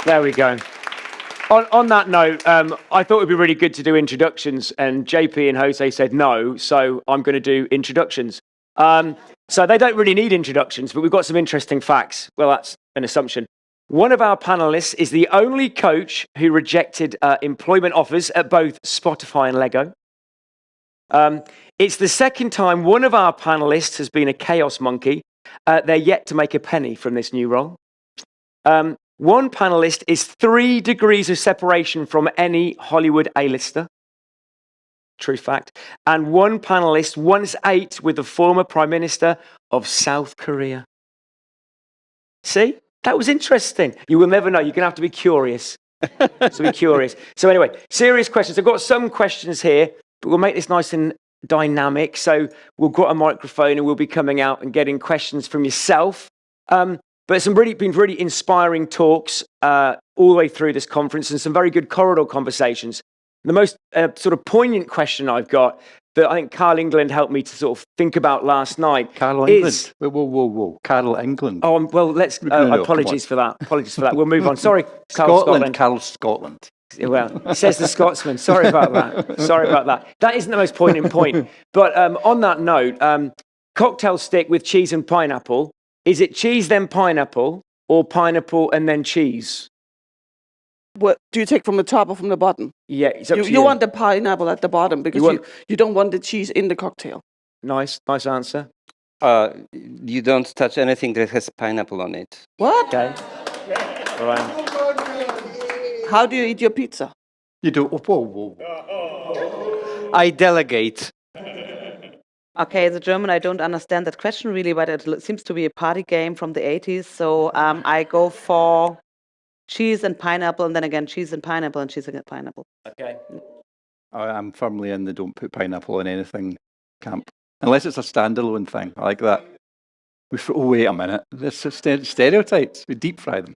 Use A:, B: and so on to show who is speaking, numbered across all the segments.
A: There we go. On that note, I thought it would be really good to do introductions, and JP and Jose said no, so I'm going to do introductions. So they don't really need introductions, but we've got some interesting facts. Well, that's an assumption. One of our panelists is the only coach who rejected employment offers at both Spotify and Lego. It's the second time one of our panelists has been a chaos monkey. They're yet to make a penny from this new role. One panelist is 3 degrees of separation from any Hollywood A-lister. True fact. And one panelist once ate with the former Prime Minister of South Korea. See? That was interesting. You will never know. You're going to have to be curious. So be curious. So anyway, serious questions. I've got some questions here, but we'll make this nice and dynamic. So we'll get a microphone and we'll be coming out and getting questions from yourself. But some been really inspiring talks all the way through this conference and some very good corridor conversations. The most sort of poignant question I've got that I think Carl England helped me to sort of think about last night.
B: Carl England? Whoa. Carl England.
A: Oh, well, let's... apologies for that. Apologies for that. We'll move on. Sorry,
B: Scotland. Carl Scotland.
A: Well, says the Scotsman. Sorry about that. That isn't the most poignant point. But on that note, cocktail stick with cheese and pineapple. Is it cheese then pineapple, or pineapple and then cheese?
C: What do you take from the top or from the bottom?
A: Yeah, it's up to you.
C: You want the pineapple at the bottom because you don't want the cheese in the cocktail.
A: Nice answer.
D: You don't touch anything that has pineapple on it.
C: What?
A: Okay. All right.
C: How do you eat your pizza?
B: You do. Whoa.
D: I delegate.
E: Okay, as a German, I don't understand that question really, but it seems to be a party game from the 80s. So I go for cheese and pineapple, and then again cheese and pineapple, and cheese and pineapple.
A: Okay.
B: I'm firmly in the don't put pineapple on anything camp. Unless it's a standalone thing. I like that. Oh, wait a minute. This is stereotypes. We deep fry them.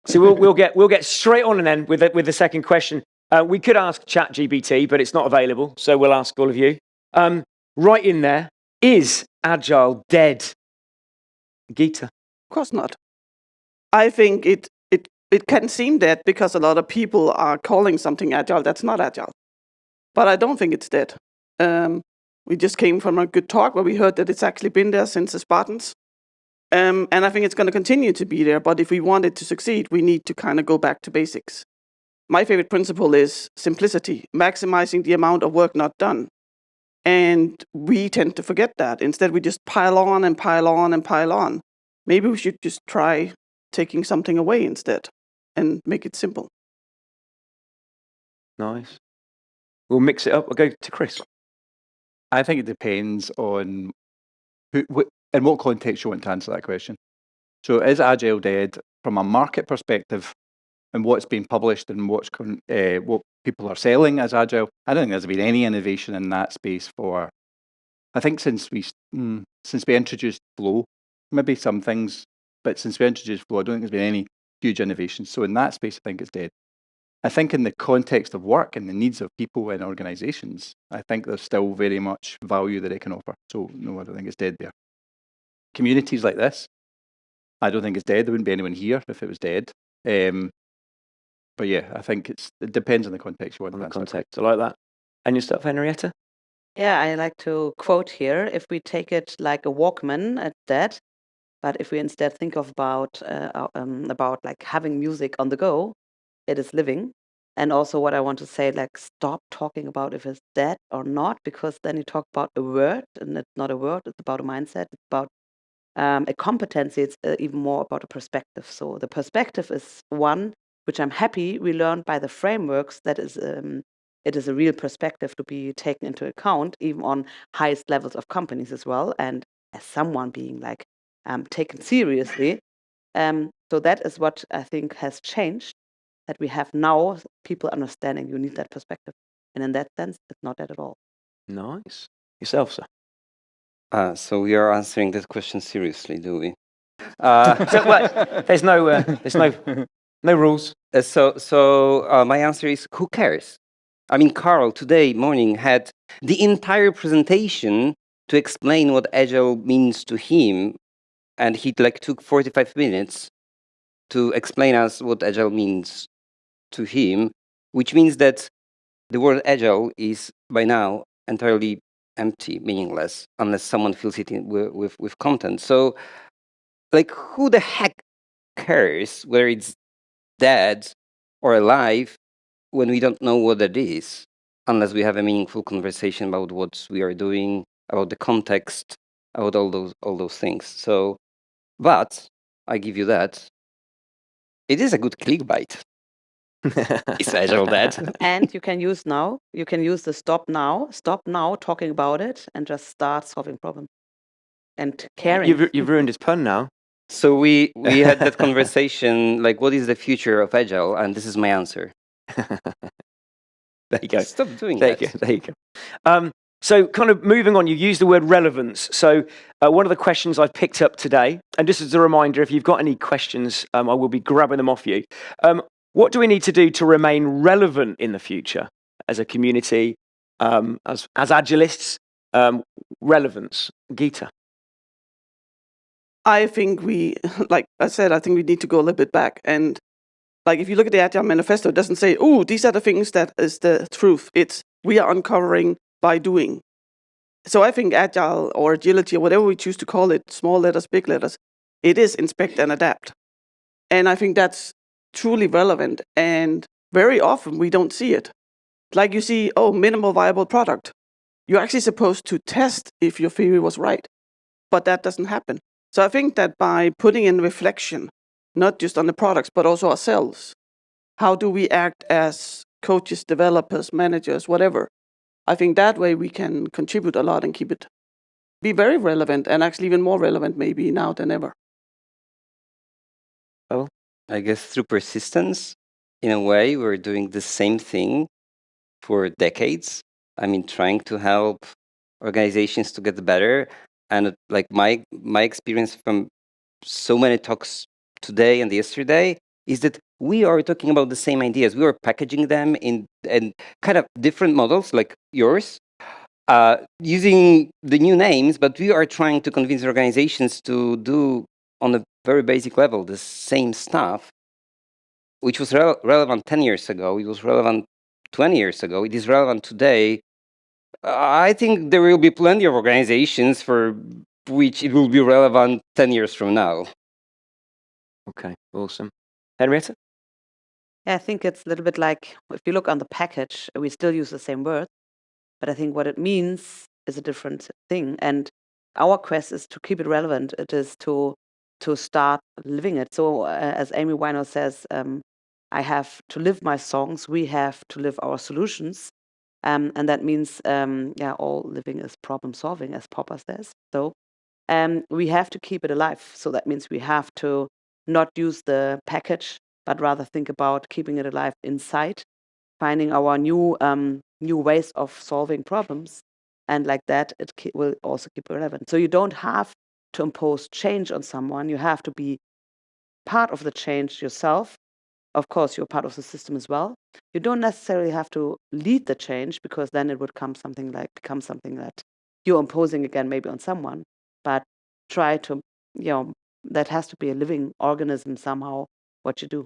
A: So we'll get straight on and then with the second question. We could ask ChatGPT, but it's not available, so we'll ask all of you. Right in there, is Agile dead? Gitte?
C: Of course not. I think it can seem dead because a lot of people are calling something Agile that's not Agile. But I don't think it's dead. We just came from a good talk where we heard that it's actually been there since the Spartans. And I think it's going to continue to be there, but if we want it to succeed, we need to kind of go back to basics. My favorite principle is simplicity, maximizing the amount of work not done. And we tend to forget that. Instead, we just pile on and pile on and pile on. Maybe we should just try taking something away instead and make it simple.
A: Nice. We'll mix it up. We'll go to Chris.
B: I think it depends on in what context you want to answer that question. So is Agile dead from a market perspective and what's being published and what people are selling as Agile? I don't think there's been any innovation in that space I think since we introduced Flow, maybe some things, but since we introduced Flow, I don't think there's been any huge innovation. So in that space, I think it's dead. I think in the context of work and the needs of people and organizations, I think there's still very much value that it can offer. So no, I don't think it's dead there. Communities like this, I don't think it's dead. There wouldn't be anyone here if it was dead. But yeah, I think it depends on the context you want to answer.
A: Context, I like that. And your stuff, Henriette?
E: Yeah, I like to quote here, if we take it like a Walkman, it's dead. But if we instead think about like having music on the go, it is living. And also what I want to say, like stop talking about if it's dead or not, because then you talk about a word, and it's not a word, it's about a mindset, it's about a competency, it's even more about a perspective. So the perspective is one, which I'm happy we learned by the frameworks, that is it is a real perspective to be taken into account, even on highest levels of companies as well, and as someone being like taken seriously. So that is what I think has changed, that we have now people understanding you need that perspective. And in that sense, it's not that at all.
A: Nice. Yourself, sir?
D: So we are answering that question seriously, do we?
A: There's no rules.
D: So my answer is, who cares? I mean, Carl today morning had the entire presentation to explain what Agile means to him, and he like took 45 minutes to explain us what Agile means to him, which means that the word Agile is by now entirely empty, meaningless, unless someone fills it in with content. So, like, who the heck cares whether it's dead or alive when we don't know what it is, unless we have a meaningful conversation about what we are doing, about the context, about all those things. So, but I give you that. It is a good clickbait. Is Agile dead?
E: And you can use the stop now talking about it, and just start solving problems and caring.
A: You've ruined his pun now.
D: So we had that conversation, like, what is the future of Agile? And this is my answer.
A: There you go.
D: Stop doing
A: There
D: that.
A: you go. There you go. So kind of moving on, you used the word relevance. So one of the questions I've picked up today, and just as a reminder, if you've got any questions, I will be grabbing them off you. What do we need to do to remain relevant in the future as a community, as Agilists? Relevance. Gitte.
C: I think like I said, I think we need to go a little bit back. And like, if you look at the Agile Manifesto, it doesn't say, oh, these are the things that is the truth. It's we are uncovering by doing. So I think Agile or agility or whatever we choose to call it, small letters, big letters, it is inspect and adapt. And I think that's truly relevant. And very often we don't see it. Like you see, oh, minimal viable product. You're actually supposed to test if your theory was right, but that doesn't happen. So I think that by putting in reflection, not just on the products, but also ourselves, how do we act as coaches, developers, managers, whatever? I think that way we can contribute a lot and keep it, be very relevant, and actually even more relevant maybe now than ever.
A: Oh,
D: I guess through persistence, in a way, we're doing the same thing for decades. I mean, trying to help organizations to get better. And like my experience from so many talks today and yesterday is that we are talking about the same ideas. We are packaging them in kind of different models like yours, using the new names, but we are trying to convince organizations to do on a very basic level the same stuff, which was relevant 10 years ago. It was relevant 20 years ago. It is relevant today. I think there will be plenty of organizations for which it will be relevant 10 years from now.
A: okay, awesome. Henriette?
E: Yeah, I think it's a little bit like, if you look on the package, we still use the same word, but I think what it means is a different thing. And our quest is to keep it relevant. It is to start living it. So as Amy Wieners says, I have to live my songs. We have to live our solutions. And that means, all living is problem solving, as Popper says. So we have to keep it alive. So that means we have to not use the package, but rather think about keeping it alive inside, finding our new ways of solving problems. And like that, it will also keep it relevant. So you don't have to impose change on someone. You have to be part of the change yourself. Of course, you're part of the system as well. You don't necessarily have to lead the change, because then it would become something that you're imposing again, maybe on someone. But try to, that has to be a living organism somehow, what you do.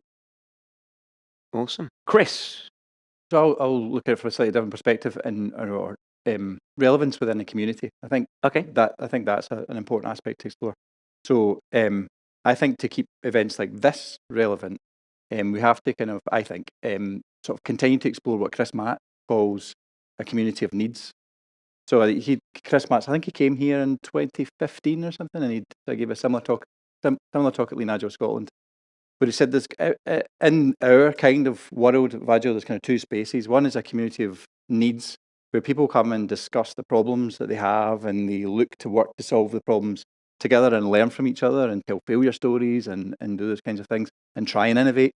A: Awesome. Chris?
B: So I'll look at it from a slightly different perspective and or relevance within the community. I think that's an important aspect to explore. So I think to keep events like this relevant, we have to kind of, I think, sort of continue to explore what Chris Matt calls a community of needs. So Chris Matt, I think he came here in 2015 or something, and he gave a similar talk at Lean Agile Scotland, where he said there's in our kind of world of Agile, there's kind of two spaces. One is a community of needs, where people come and discuss the problems that they have, and they look to work to solve the problems together and learn from each other and tell failure stories and do those kinds of things and try and innovate.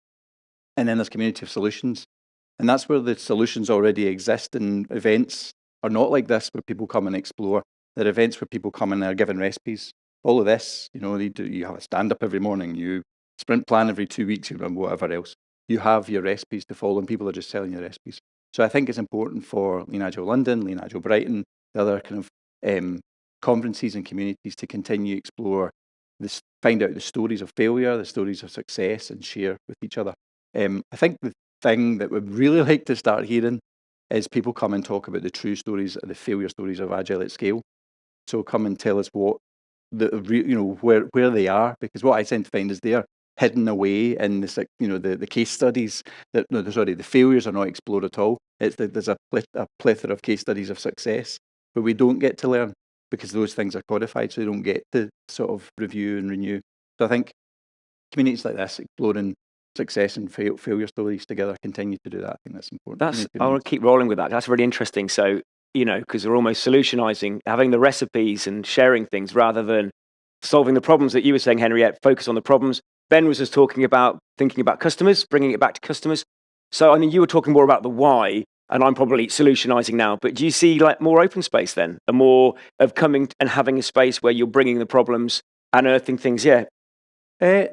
B: And then there's community of solutions. And that's where the solutions already exist, and events are not like this, where people come and explore. They're events where people come and are given recipes. All of this, you have a stand-up every morning, you sprint plan every 2 weeks, whatever else. You have your recipes to follow, and people are just selling your recipes. So I think it's important for Lean Agile London, Lean Agile Brighton, the other kind of conferences and communities to continue to explore find out the stories of failure, the stories of success, and share with each other. I think the thing that we'd really like to start hearing is people come and talk about the true stories, the failure stories of Agile at scale. So come and tell us what where they are, because what I tend to find is they're hidden away in this, the case studies the failures are not explored at all. There's a plethora of case studies of success, but we don't get to learn because those things are codified, so they don't get to sort of review and renew. So I think communities like this, exploring success and failure stories together, continue to do that. I think that's important.
A: I want to keep rolling with that. That's really interesting. So, because we're almost solutionizing, having the recipes and sharing things rather than solving the problems that you were saying, Henriette, focus on the problems. Ben was just talking about thinking about customers, bringing it back to customers. So, you were talking more about the why, and I'm probably solutionizing now, but do you see like more open space then? And more of coming and having a space where you're bringing the problems, unearthing things? Yeah.
B: I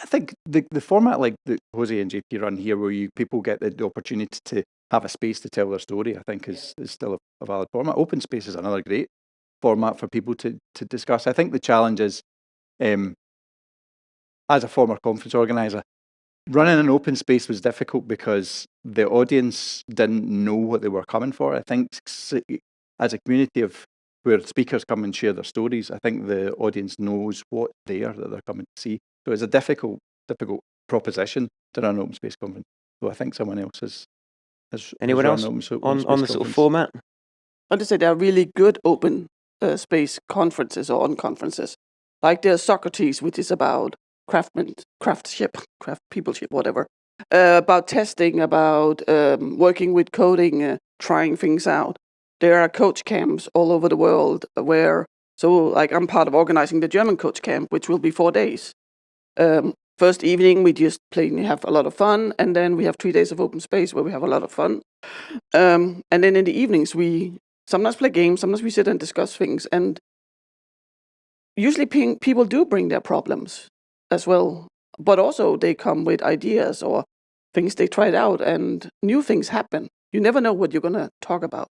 B: think the format like that Jose and JP run here, where people get the opportunity to have a space to tell their story, I think is still a valid format. Open space is another great format for people to discuss. I think the challenge is, as a former conference organizer, running an open space was difficult because the audience didn't know what they were coming for. I think as a community of where speakers come and share their stories, I think the audience knows what that they're coming to see. So it's a difficult proposition to run an open space conference. So I think someone else has
A: Anyone else on the sort of format?
C: I want to say there are really good open space conferences or on-conferences. Like there's Socrates, which is about peopleship, whatever. About testing, about working with coding, trying things out. There are coach camps all over the world like I'm part of organizing the German coach camp, which will be 4 days. First evening, we just play and have a lot of fun, and then we have 3 days of open space where we have a lot of fun. And then in the evenings, we sometimes play games, sometimes we sit and discuss things, and usually people do bring their problems as well, but also they come with ideas or things they tried out, and new things happen. You never know what you're going to talk about.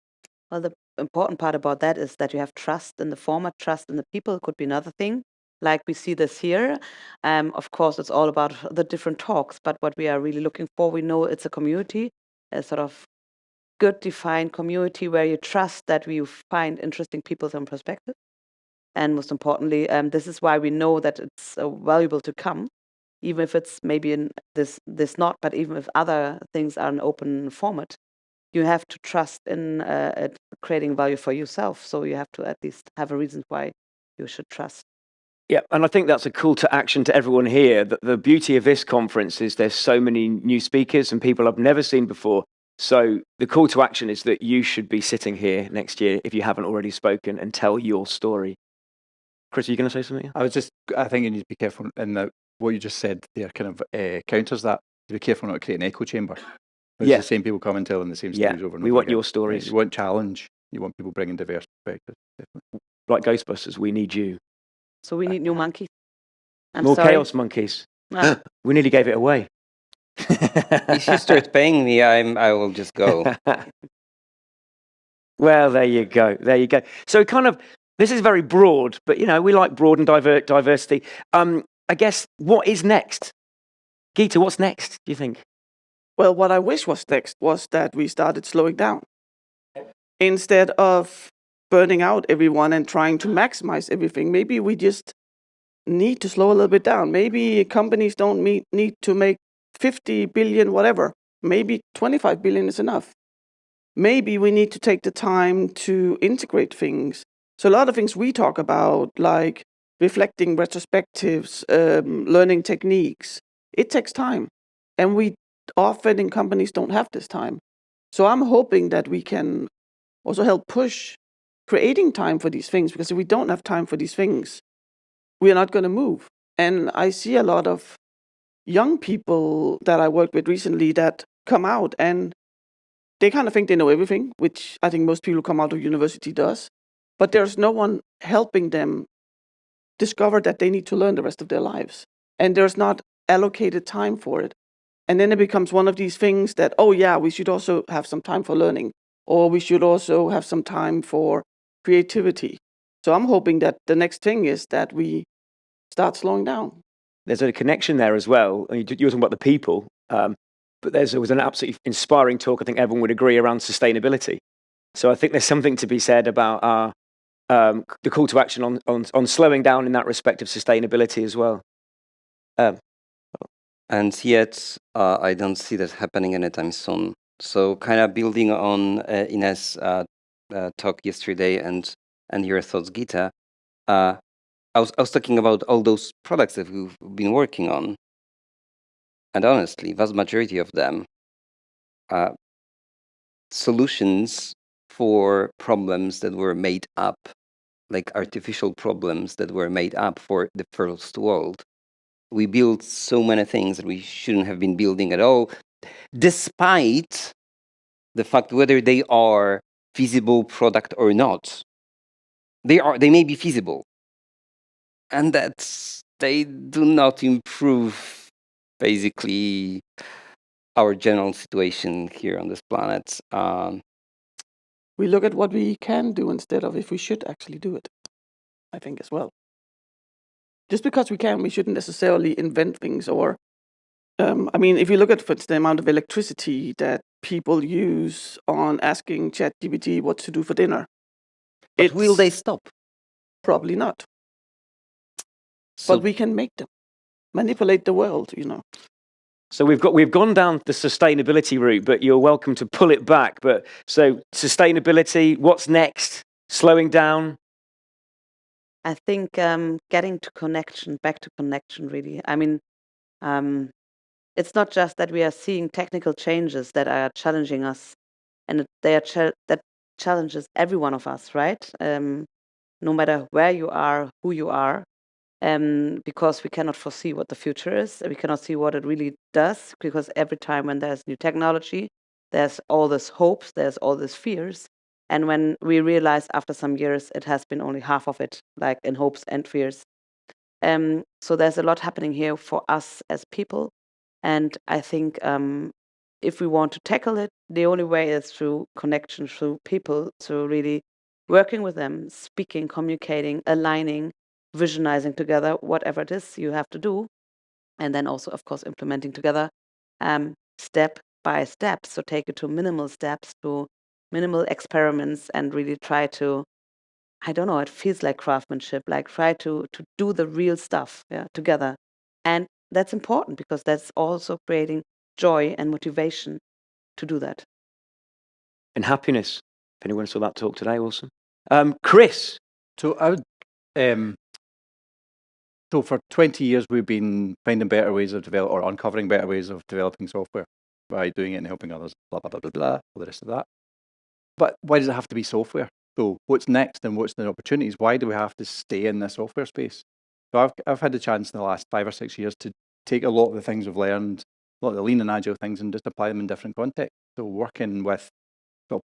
E: Well, the important part about that is that you have trust in the format, trust in the people could be another thing. Like we see this here. Of course, it's all about the different talks, but what we are really looking for, we know it's a community, a sort of good defined community where you trust that you find interesting people and perspectives. And most importantly, this is why we know that it's valuable to come, even if it's maybe in this not, but even if other things are an open format. You have to trust in creating value for yourself. So you have to at least have a reason why you should trust.
A: Yeah, and I think that's a call to action to everyone here. That the beauty of this conference is there's so many new speakers and people I've never seen before. So the call to action is that you should be sitting here next year if you haven't already spoken and tell your story. Chris, are you going to say something?
B: I think you need to be careful in that what you just said there kind of counters that. To be careful not to create an echo chamber. It's the same people come and telling the same stories over and over.
A: We want
B: again.
A: Your stories.
B: You want challenge. You want people bringing diverse perspectives. Definitely.
A: Like Ghostbusters, we need you.
E: So we need new monkeys.
A: More chaos monkeys. We nearly gave it away.
D: If you start paying me, I will just go.
A: Well, there you go. So this is very broad, but we like broad and diversity. I guess what is next? Gitte, what's next, do you think?
C: Well, what I wish was next was that we started slowing down. Instead of burning out everyone and trying to maximize everything, maybe we just need to slow a little bit down. Maybe companies don't need to make 50 billion, whatever. Maybe 25 billion is enough. Maybe we need to take the time to integrate things. So a lot of things we talk about, like reflecting retrospectives, learning techniques, it takes time. And we often in companies don't have this time. So I'm hoping that we can also help push creating time for these things, because if we don't have time for these things, we are not going to move. And I see a lot of young people that I worked with recently that come out and they kind of think they know everything, which I think most people who come out of university does. But there's no one helping them discover that they need to learn the rest of their lives. And there's not allocated time for it. And then it becomes one of these things that, we should also have some time for learning, or we should also have some time for creativity. So I'm hoping that the next thing is that we start slowing down.
A: There's a connection there as well. You were talking about the people, but there was an absolutely inspiring talk, I think everyone would agree, around sustainability. So I think there's something to be said about our the call to action on slowing down in that respect of sustainability as well.
D: And yet, I don't see that happening anytime soon. So, kind of building on Ines' talk yesterday and your thoughts, Gitte, I was talking about all those products that we've been working on, and honestly, vast majority of them are solutions for problems that were made up, like artificial problems that were made up for the first world. We build so many things that we shouldn't have been building at all, despite the fact whether they are feasible product or not. They may be feasible, and they do not improve basically our general situation here on this planet.
C: We look at what we can do instead of if we should actually do it, I think, as well. Just because we can, we shouldn't necessarily invent things or, I mean, if you look at, for instance, the amount of electricity that people use on asking ChatGPT what to do for dinner.
D: But will they stop?
C: Probably not.
D: So,
C: But we can make them manipulate the world, you know.
A: So we've gone down the sustainability route, but you're welcome to pull it back. But so sustainability, what's next? Slowing down.
E: I think getting to connection, back to connection, really. I mean, it's not just that we are seeing technical changes that are challenging us, and that challenges every one of us, right? No matter where you are, who you are, because we cannot foresee what the future is. We cannot see what it really does, because every time when there's new technology, there's all this hopes, there's all this fears. And when we realize after some years, it has been only half of it, like in hopes and fears. So there's a lot happening here for us as people. And I think if we want to tackle it, the only way is through connection, through people, through really working with them, speaking, communicating, aligning, visionizing together, whatever it is you have to do. And then also, of course, implementing together step by step. So take it to minimal steps, to minimal experiments, and really try to, I don't know, it feels like craftsmanship, like try to do the real stuff together. And that's important because that's also creating joy and motivation to do that.
A: And happiness. If anyone saw that talk today, awesome. Chris.
B: So I would, so for 20 years we've been finding better ways of or uncovering better ways of developing software by doing it and helping others, blah, blah, blah, blah, blah, all the rest of that. But why does it have to be software? So what's next and what's the opportunities? Why do we have to stay in the software space? So I've had the chance in the last 5 or 6 years to take a lot of the things we've learned, a lot of the lean and agile things, and just apply them in different contexts. So working with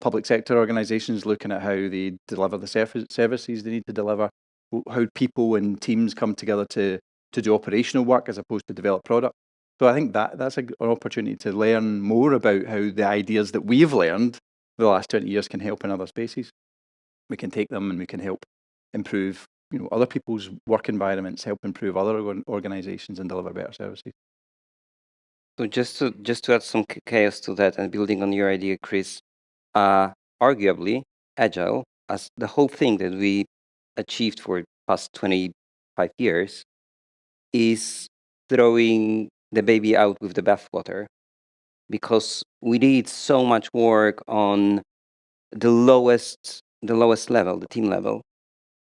B: public sector organizations, looking at how they deliver the services they need to deliver, how people and teams come together to do operational work as opposed to develop product. So I think that's an opportunity to learn more about how the ideas that we've learned for the last 20 years can help in other spaces. We can take them and we can help improve other people's work environments, help improve other organizations and deliver better services.
D: So just to add some chaos to that and building on your idea, Chris, arguably, Agile, as the whole thing that we achieved for the past 25 years, is throwing the baby out with the bathwater, because we did so much work on the lowest level, the team level.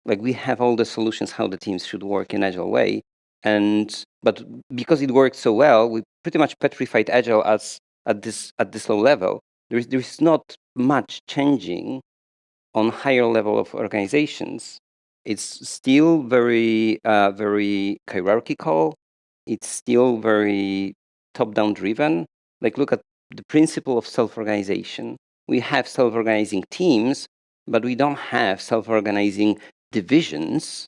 D: Like, we have all the solutions how the teams should work in Agile way, but because it worked so well, we pretty much petrified Agile at this low level. There is not much changing on higher level of organizations. It's still very hierarchical. It's still very top-down driven. Like, look at the principle of self-organization. We have self-organizing teams, but we don't have self-organizing divisions.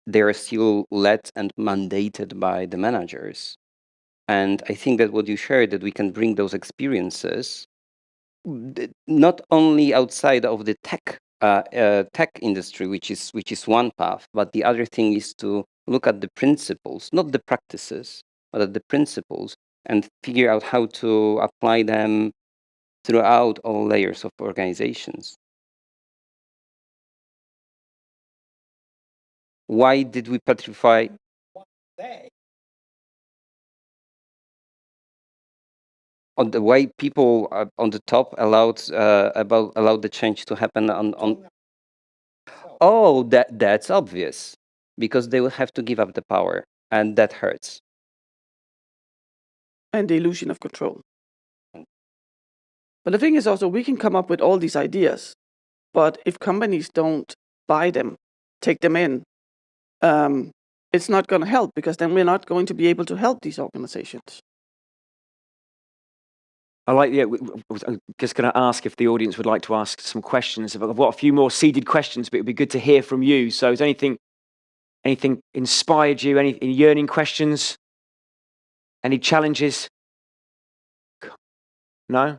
D: They're still led and mandated by the managers. And I think that what you shared, that we can bring those experiences not only outside of the tech industry, which is one path, but the other thing is to look at the principles, not the practices, but at the principles, and figure out how to apply them throughout all layers of organizations. Why did we petrify? On the way people on the top allowed the change to happen on. Oh, that's obvious, because they will have to give up the power, and that hurts.
C: And the illusion of control. But the thing is also, we can come up with all these ideas, but if companies don't buy them, take them in, it's not going to help, because then we're not going to be able to help these organizations.
A: I'm just going to ask if the audience would like to ask some questions. I've got a few more seeded questions, but it would be good to hear from you. So has anything inspired you? Any yearning questions? Any challenges? No?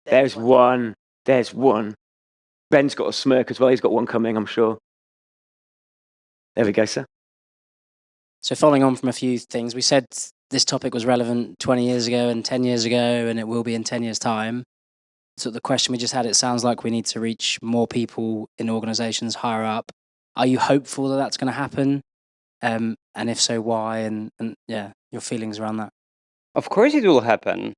A: There's one. There's one. Ben's got a smirk as well. He's got one coming, I'm sure. There we go, sir.
F: So following on from a few things, we said this topic was relevant 20 years ago and 10 years ago, and it will be in 10 years' time. So the question we just had, it sounds like we need to reach more people in organizations higher up. Are you hopeful that that's going to happen? And if so, why? And yeah, your feelings around that.
D: Of course it will happen.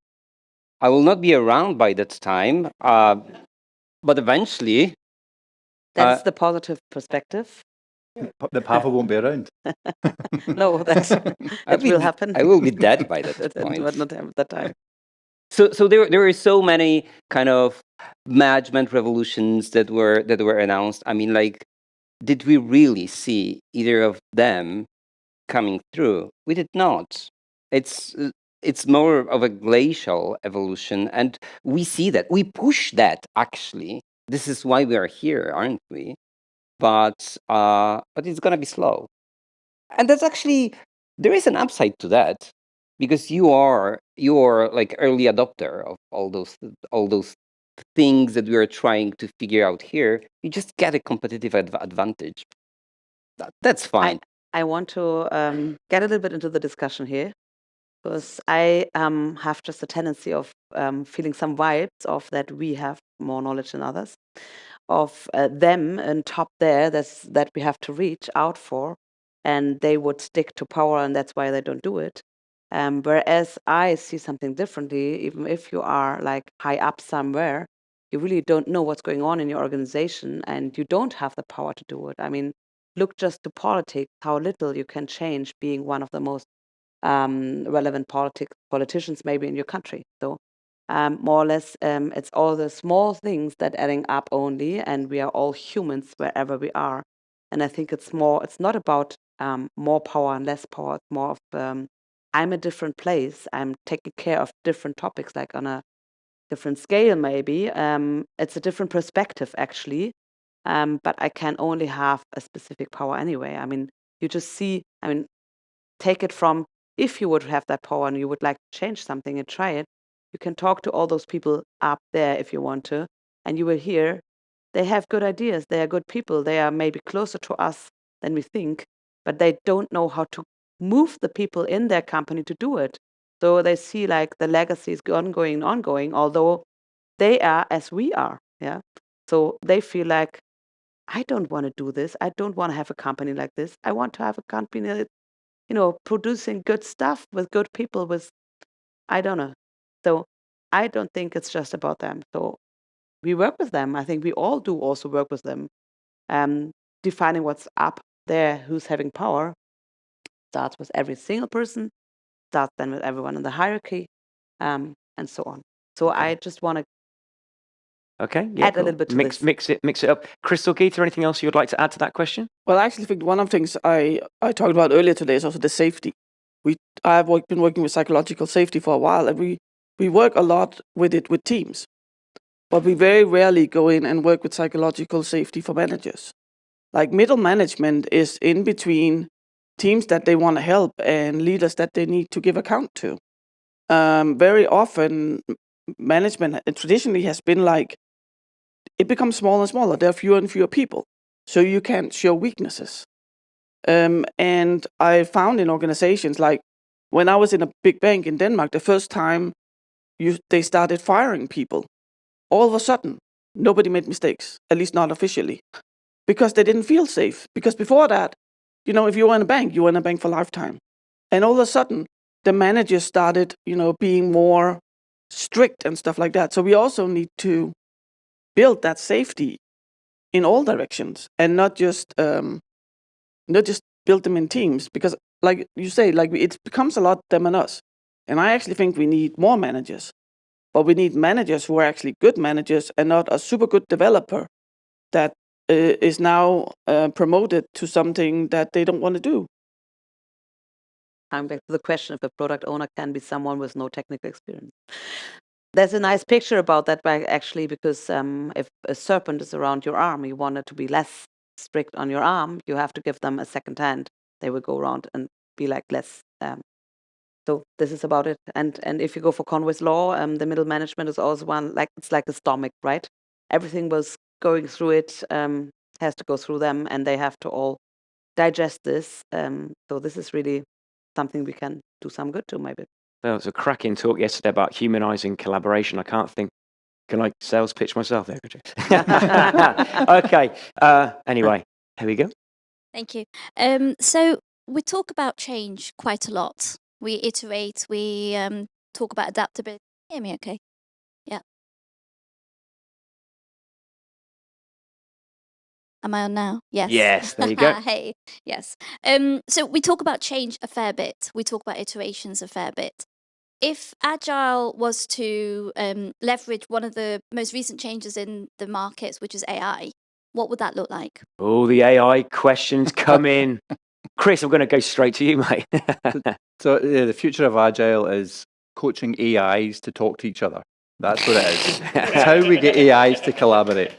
D: I will not be around by that time, but eventually.
E: That's the positive perspective.
B: The Pawel won't be around.
E: No, that will happen.
D: I will be dead by that point.
E: But not at that time.
D: So there were so many kind of management revolutions that were announced. I mean, like, did we really see either of them coming through? We did not. It's more of a glacial evolution, and we see that. We push that, actually. This is why we are here, aren't we? But it's gonna be slow. And that's actually, there is an upside to that, because you are like early adopter of all those things that we are trying to figure out here. You just get a competitive advantage. That's fine.
E: I want to get a little bit into the discussion here, because I have just a tendency of feeling some vibes of that we have more knowledge than others, of them and top there that we have to reach out for, and they would stick to power, and that's why they don't do it. Whereas I see something differently. Even if you are like high up somewhere, you really don't know what's going on in your organization, and you don't have the power to do it. I mean, look just to politics, how little you can change being one of the most relevant politicians maybe in your country. So more or less, it's all the small things that adding up only, and we are all humans wherever we are. And I think it's not about more power and less power. It's more of I'm a different place. I'm taking care of different topics, like on a different scale maybe. It's a different perspective actually, but I can only have a specific power anyway. I mean, you just see, I mean, take it from, if you would have that power and you would like to change something and try it, you can talk to all those people up there if you want to, and you will hear they have good ideas. They are good people. They are maybe closer to us than we think, but they don't know how to move the people in their company to do it. So they see like the legacy is ongoing, although they are as we are. Yeah. So they feel like, I don't want to do this. I don't want to have a company like this. I want to have a company that, producing good stuff with good people, with, I don't know. So I don't think it's just about them. So we work with them. I think we all do also work with them. Defining what's up there, who's having power, starts with every single person, starts then with everyone in the hierarchy, and so on. So I just want to add a little bit to this.
A: Mix it up. Crystal, Gitte, anything else you would like to add to that question?
C: Well, I actually think one of the things I talked about earlier today is also the safety. I've been working with psychological safety for a while, and we work a lot with it with teams. But we very rarely go in and work with psychological safety for managers. Like, middle management is in between teams that they want to help and leaders that they need to give account to. Very often, management traditionally has been like, it becomes smaller and smaller. There are fewer and fewer people. So you can't show weaknesses. And I found in organizations, like when I was in a big bank in Denmark, the first time they started firing people, all of a sudden, nobody made mistakes, at least not officially, because they didn't feel safe. Because before that, if you were in a bank, you were in a bank for lifetime. And all of a sudden, the managers started, being more strict and stuff like that. So we also need to build that safety in all directions and not just build them in teams, because like you say, it becomes a lot them and us. And I actually think we need more managers, but we need managers who are actually good managers and not a super good developer that is now promoted to something that they don't want to do.
E: Coming back to the question if a product owner can be someone with no technical experience. There's a nice picture about that, actually, because if a serpent is around your arm, you want it to be less strict on your arm, you have to give them a second hand. They will go around and be like less. So this is about it. And if you go for Conway's law, the middle management is also one, like it's like the stomach, right? Everything was going through it, has to go through them, and they have to all digest this. So this is really something we can do some good to, maybe.
A: There was a cracking talk yesterday about humanizing collaboration. I can't think. Can I sales pitch myself there, Gitte? Okay. Anyway, here we go.
G: Thank you. So we talk about change quite a lot. We iterate, we talk about adaptability. Hear me okay? Yeah. Am I on now? Yes.
A: Yes, there you go.
G: Hey, yes. So we talk about change a fair bit. We talk about iterations a fair bit. If Agile was to leverage one of the most recent changes in the markets, which is AI, what would that look like?
A: Oh, the AI questions come in. Chris, I'm going to go straight to you, mate.
B: So the future of Agile is coaching AIs to talk to each other. That's what it is. It's how we get AIs to collaborate.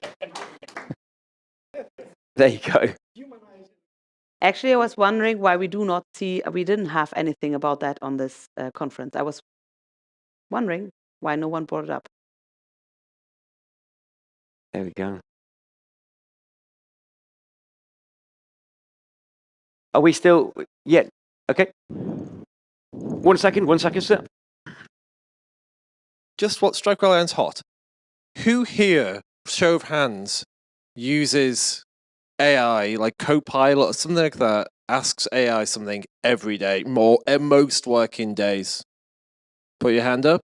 A: There you go.
E: Actually, I was wondering why we didn't have anything about that on this conference. I was wondering why no one brought it up.
A: There we go. Are we still? Yeah. Okay. One second, sir.
H: Just what strike while iron's hot. Who here, show of hands, uses AI like Copilot or something like that? Asks AI something every day, most working days. Put your hand up.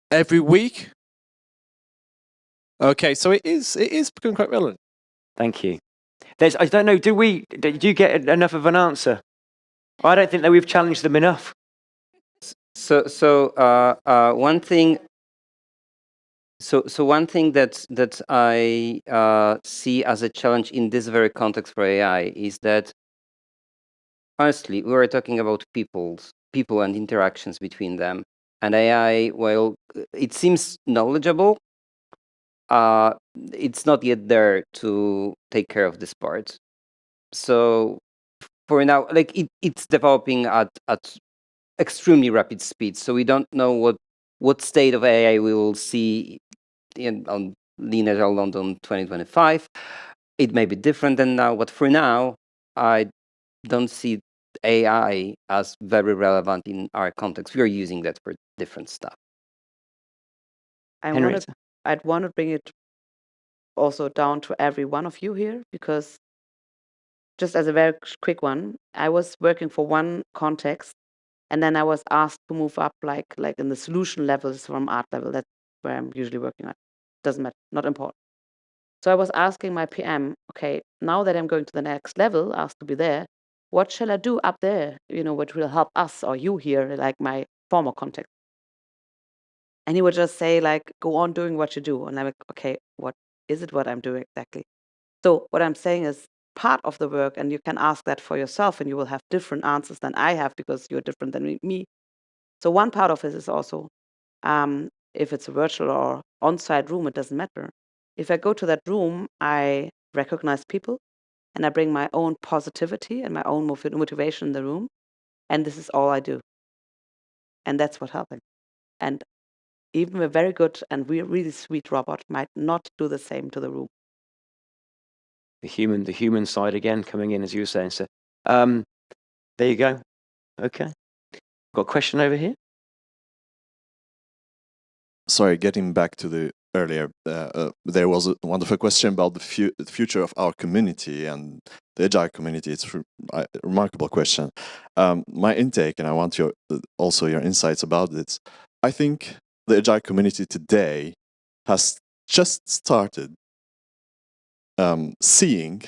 H: Every week. Okay, so it is becoming quite relevant.
A: Thank you. I don't know. Do you get enough of an answer? I don't think that we've challenged them enough.
D: So one thing. So one thing that I see as a challenge in this very context for AI is that, honestly, we were talking about people and interactions between them, and AI. While it seems knowledgeable, it's not yet there to take care of this part. So for now, like it's developing at extremely rapid speed. So we don't know what state of AI we will see on Agile London 2025. It may be different than now, but for now, I don't see AI as very relevant in our context. We are using that for different stuff.
E: I'd want to bring it also down to every one of you here, because just as a very quick one, I was working for one context, and then I was asked to move up like in the solution levels from art level. That's where I'm usually working at. Doesn't matter, not important. So I was asking my PM, okay, now that I'm going to the next level, asked to be there, what shall I do up there? What will help us or you here, like my former context? And he would just say, like, go on doing what you do. And I'm like, okay, what is it what I'm doing exactly? So what I'm saying is part of the work, and you can ask that for yourself, and you will have different answers than I have because you're different than me. So one part of it is also, if it's a virtual or on-site room, it doesn't matter. If I go to that room, I recognize people, and I bring my own positivity and my own motivation in the room, and this is all I do. And that's what's helping. And even a very good and really sweet robot might not do the same to the room.
A: the human side again coming in, as you were saying. So there you go. Okay. Got a question over here?
I: Sorry, getting back to the earlier, there was a wonderful question about the future of our community and the Agile community. It's a remarkable question. My intake, and I want your also your insights about it. I think the Agile community today has just started seeing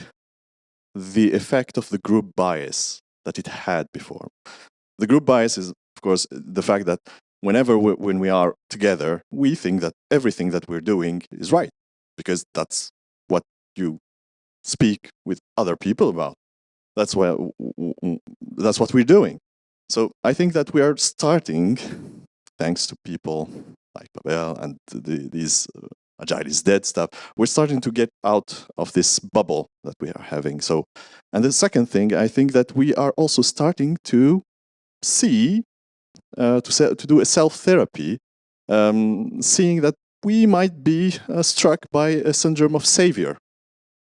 I: the effect of the group bias that it had before. The group bias is, of course, the fact that when we are together, we think that everything that we're doing is right, because that's what you speak with other people about. That's what we're doing. So I think that we are starting, thanks to people like Pawel and these Agile is dead stuff, we're starting to get out of this bubble that we are having. So, and the second thing, I think that we are also starting to see, to do a self-therapy, seeing that we might be struck by a syndrome of savior.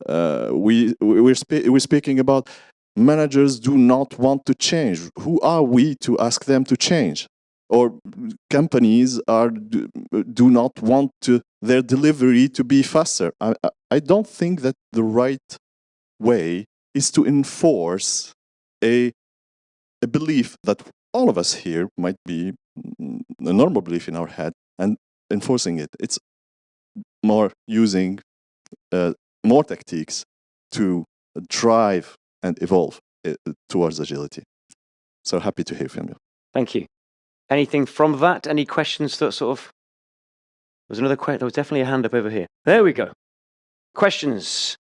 I: We're speaking about managers do not want to change. Who are we to ask them to change? Or companies do not want their delivery to be faster. I don't think that the right way is to enforce a belief that all of us here might be a normal belief in our head and enforcing it. It's more using more tactics to drive and evolve towards agility. So happy to hear from you.
A: Thank you. Anything from that? Any questions that sort of... There was another question. There was definitely a hand up over here. There we go. Questions?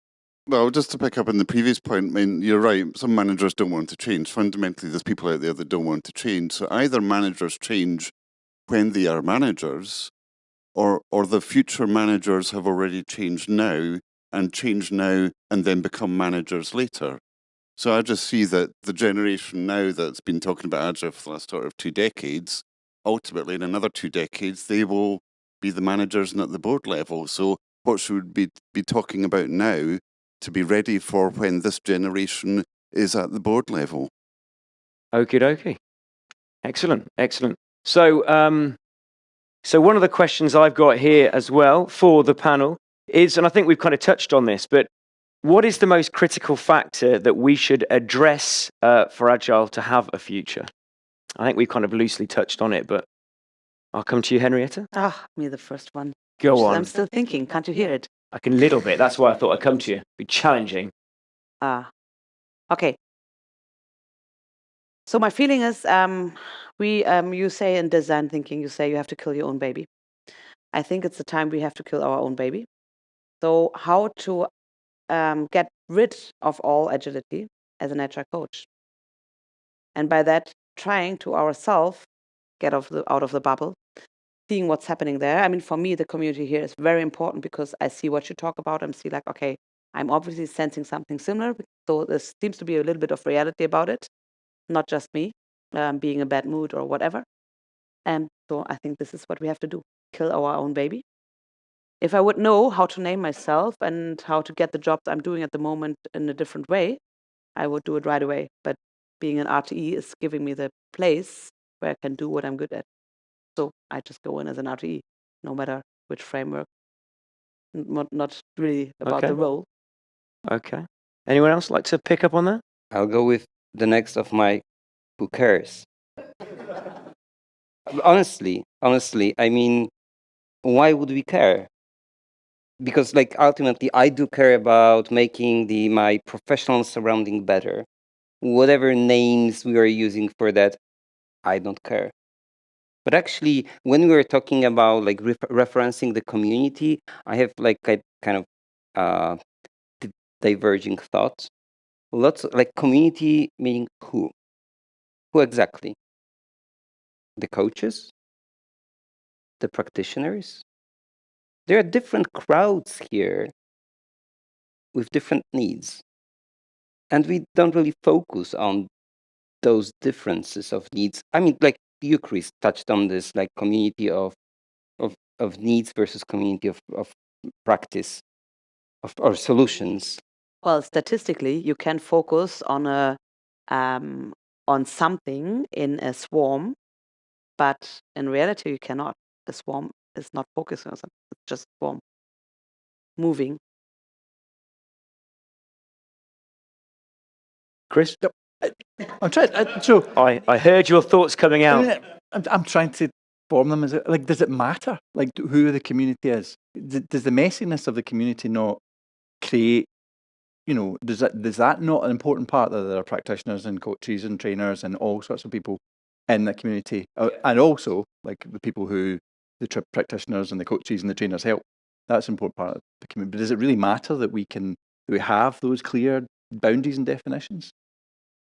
J: Well, just to pick up on the previous point, I mean, you're right, some managers don't want to change. Fundamentally, there's people out there that don't want to change. So either managers change when they are managers, or the future managers have already changed now and then become managers later. So I just see that the generation now that's been talking about Agile for the last sort of 2 decades, ultimately in another 2 decades, they will be the managers and at the board level. So what should we be talking about now to be ready for when this generation is at the board level?
A: Okie dokie. Excellent, excellent. So, so one of the questions I've got here as well for the panel is, and I think we've kind of touched on this, but what is the most critical factor that we should address for Agile to have a future? I think we've kind of loosely touched on it, but I'll come to you, Henriette.
E: Me the first one.
A: Go on.
E: I'm still thinking. Can't you hear it?
A: I can little bit. That's why I thought I'd come to you. Be challenging.
E: Okay. So my feeling is, you say in design thinking, you say you have to kill your own baby. I think it's the time we have to kill our own baby. So how to get rid of all agility as an agile coach, and by that trying to ourselves get out of the bubble, seeing what's happening there. I mean, for me, the community here is very important because I see what you talk about and see like, okay, I'm obviously sensing something similar. So there seems to be a little bit of reality about it, not just me being in a bad mood or whatever. And so I think this is what we have to do, kill our own baby. If I would know how to name myself and how to get the jobs I'm doing at the moment in a different way, I would do it right away. But being an RTE is giving me the place where I can do what I'm good at. So I just go in as an RTE, no matter which framework. Not really about the role.
A: Okay. Anyone else like to pick up on that?
D: I'll go with the next of my who cares. Honestly, I mean, why would we care? Because like ultimately I do care about making my professional surrounding better. Whatever names we are using for that, I don't care. But actually, when we were talking about like referencing the community, I have like a kind of diverging thoughts. Lots of, like community meaning who? Who exactly? The coaches? The practitioners? There are different crowds here with different needs. And we don't really focus on those differences of needs. I mean, like you, Chris, touched on this, like community of needs versus community of practice or solutions.
E: Well, statistically, you can focus on on something in a swarm, but in reality, you cannot. The swarm is not focusing on something; it's just swarm moving.
A: Chris,
B: I'm trying.
A: I heard your thoughts coming out.
B: I'm trying to form them as like. Does it matter? Like who the community is? Does the messiness of the community not create? Does that not an important part that there are practitioners and coaches and trainers and all sorts of people in the community, and also like the people who the practitioners and the coaches and the trainers help. That's an important part of the community. But does it really matter that we have those clear boundaries and definitions?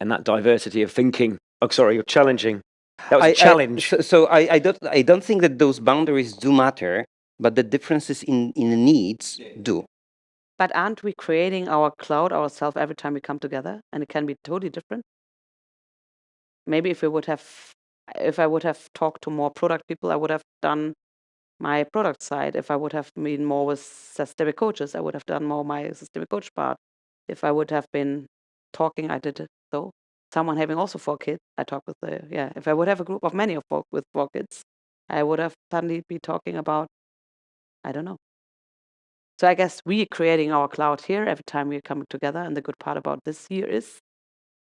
A: And that diversity of thinking. Oh, sorry, you're challenging. That was a challenge.
D: I don't think that those boundaries do matter, but the differences in needs do.
E: But aren't we creating our cloud ourselves every time we come together? And it can be totally different. Maybe if I would have talked to more product people, I would have done my product side. If I would have been more with systemic coaches, I would have done more my systemic coach part. If I would have been talking, I did it. So someone having also 4 kids, I talk with if I would have a group of many with 4 kids, I would have suddenly be talking about, I don't know. So I guess we are creating our cloud here every time we're coming together. And the good part about this year is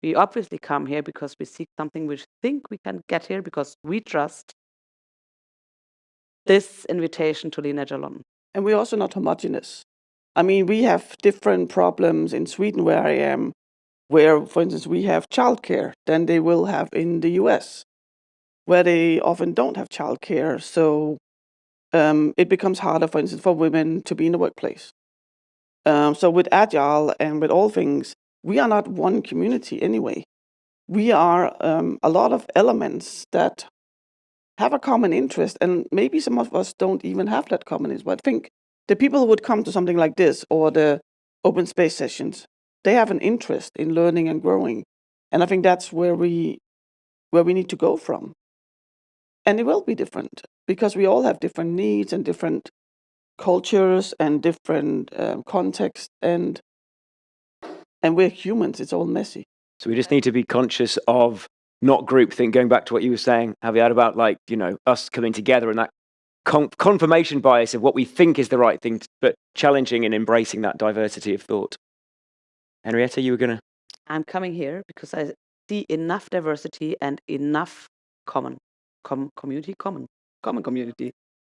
E: we obviously come here because we seek something we think we can get here because we trust this invitation to lean Agile London.
C: And we're also not homogeneous. I mean, we have different problems in Sweden where I am, where, for instance, we have childcare than they will have in the US, where they often don't have childcare. So it becomes harder, for instance, for women to be in the workplace. So with Agile and with all things, we are not one community anyway. We are a lot of elements that have a common interest, and maybe some of us don't even have that common interest. But I think the people who would come to something like this or the open space sessions, they have an interest in learning and growing. And I think that's where we need to go from. And it will be different because we all have different needs and different cultures and different contexts, and we're humans. It's all messy.
A: So we just need to be conscious of not groupthink. Going back to what you were saying, Javier, about us coming together and that confirmation bias of what we think is the right thing, but challenging and embracing that diversity of thought. Henriette, you were gonna.
E: I'm coming here because I see enough diversity and enough common community.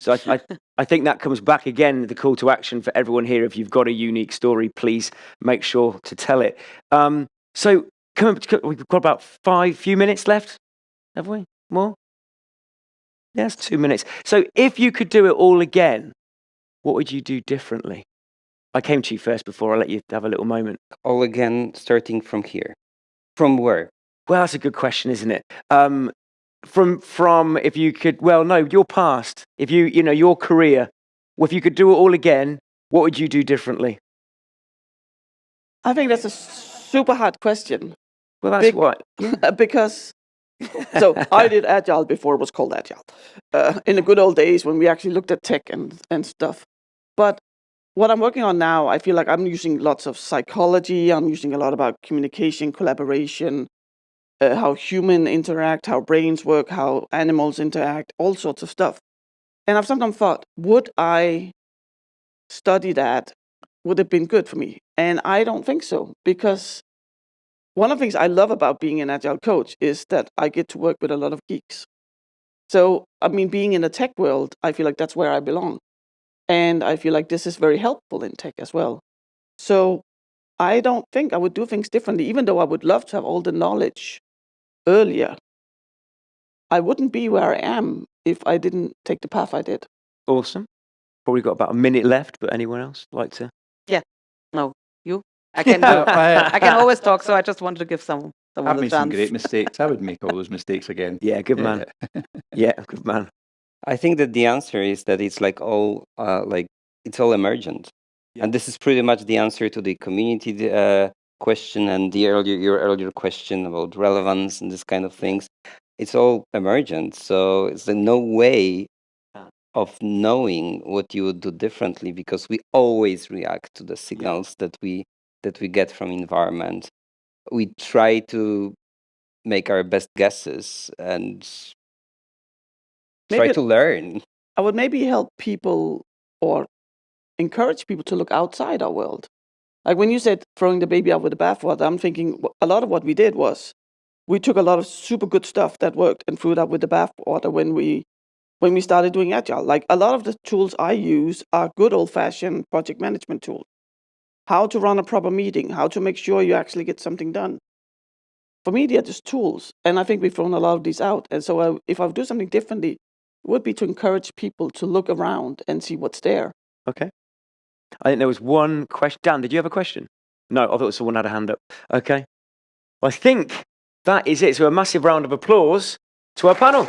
A: So I think that comes back again, the call to action for everyone here. If you've got a unique story, please make sure to tell it. So we've got about few minutes left, have we? More? Yes, 2 minutes. So if you could do it all again, what would you do differently? I came to you first before I let you have a little moment.
D: All again, starting from here. From where?
A: Well, that's a good question, isn't it? From if you could, well, no, your past. If your career. Well, if you could do it all again, what would you do differently?
C: I think that's a super hard question.
A: Well, that's what.
C: Because so I did Agile before it was called Agile. In the good old days when we actually looked at tech and stuff. But what I'm working on now, I feel like I'm using lots of psychology. I'm using a lot about communication, collaboration, how humans interact, how brains work, how animals interact, all sorts of stuff. And I've sometimes thought, would I study that? Would it have been good for me? And I don't think so, because one of the things I love about being an Agile coach is that I get to work with a lot of geeks. So, I mean, being in the tech world, I feel like that's where I belong. And I feel like this is very helpful in tech as well. So I don't think I would do things differently, even though I would love to have all the knowledge earlier. I wouldn't be where I am if I didn't take the path I did.
A: Awesome. Probably got about a minute left, but anyone else like to?
E: Yeah. No, you? I can I can always talk, so I just wanted to give someone
B: I've
E: a
B: made some
E: chance.
B: great mistakes. I would make all those mistakes again.
A: Yeah, good man. Yeah, good man.
D: I think that the answer is that it's like all it's all emergent, and this is pretty much the answer to the community question and your earlier question about relevance and this kind of things. It's all emergent, so it's no way of knowing what you would do differently because we always react to the signals that we that we get from environment. We try to make our best guesses and try
C: Maybe
D: to learn.
C: I would maybe help people or encourage people to look outside our world. Like when you said throwing the baby out with the bathwater, I'm thinking a lot of what we did was we took a lot of super good stuff that worked and threw it out with the bathwater when we started doing Agile. Like a lot of the tools I use are good old-fashioned project management tools. How to run a proper meeting, how to make sure you actually get something done. For me, they're just tools, and I think we've thrown a lot of these out. And so if I would do something differently, it would be to encourage people to look around and see what's there.
A: Okay. I think there was one question. Dan, did you have a question? No, I thought someone had a hand up. Okay. Well, I think that is it. So a massive round of applause to our panel.